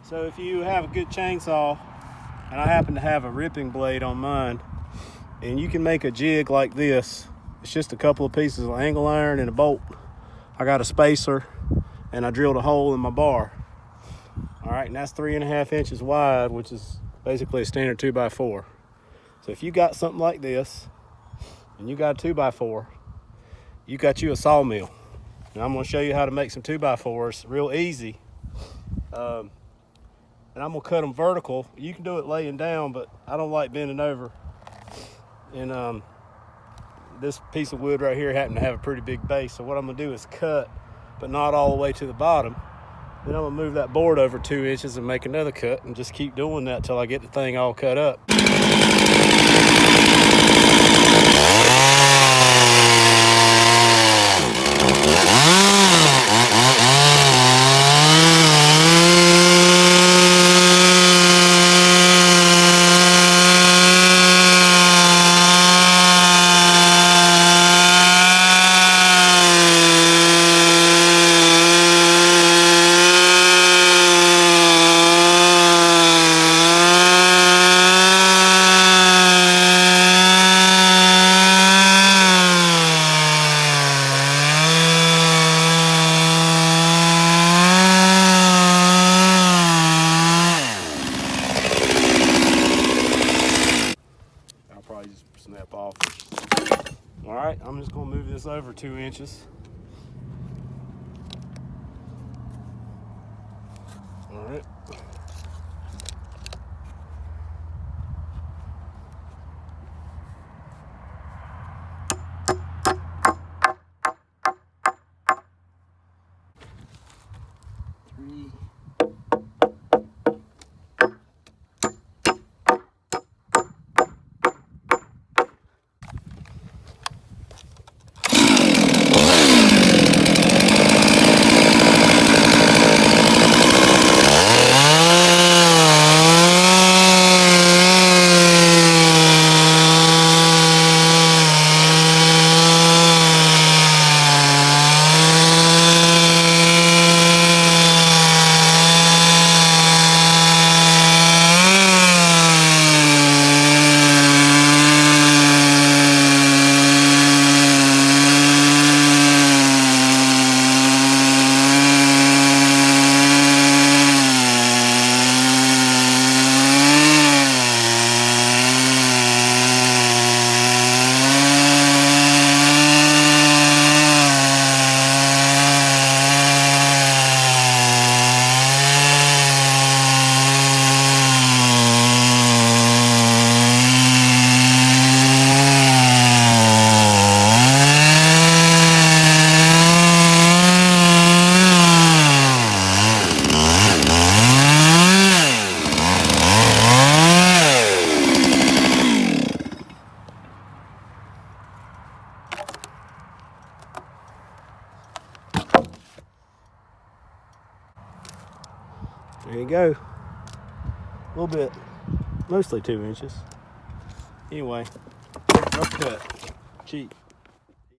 So if you have a good chainsaw, and I happen to have a ripping blade on mine, and you can make a jig like this. It's just a couple of pieces of angle iron and a bolt. I got a spacer and I drilled a hole in my bar. All right, and that's 3.5 inches wide, which is basically a standard 2x4. So if you got something like this and you got a 2x4, you got you a sawmill. And I'm gonna show you how to make some 2x4s real easy. And I'm gonna cut them vertical. You can do it laying down, but I don't like bending over. And this piece of wood right here happened to have a pretty big base. So what I'm gonna do is cut, but not all the way to the bottom. Then I'm gonna move that board over 2 inches and make another cut and just keep doing that till I get the thing all cut up. Probably just snap off. All right, I'm just gonna move this over 2 inches. All right. Three. There you go. A little bit, mostly 2 inches. Anyway, rough cut, cheap.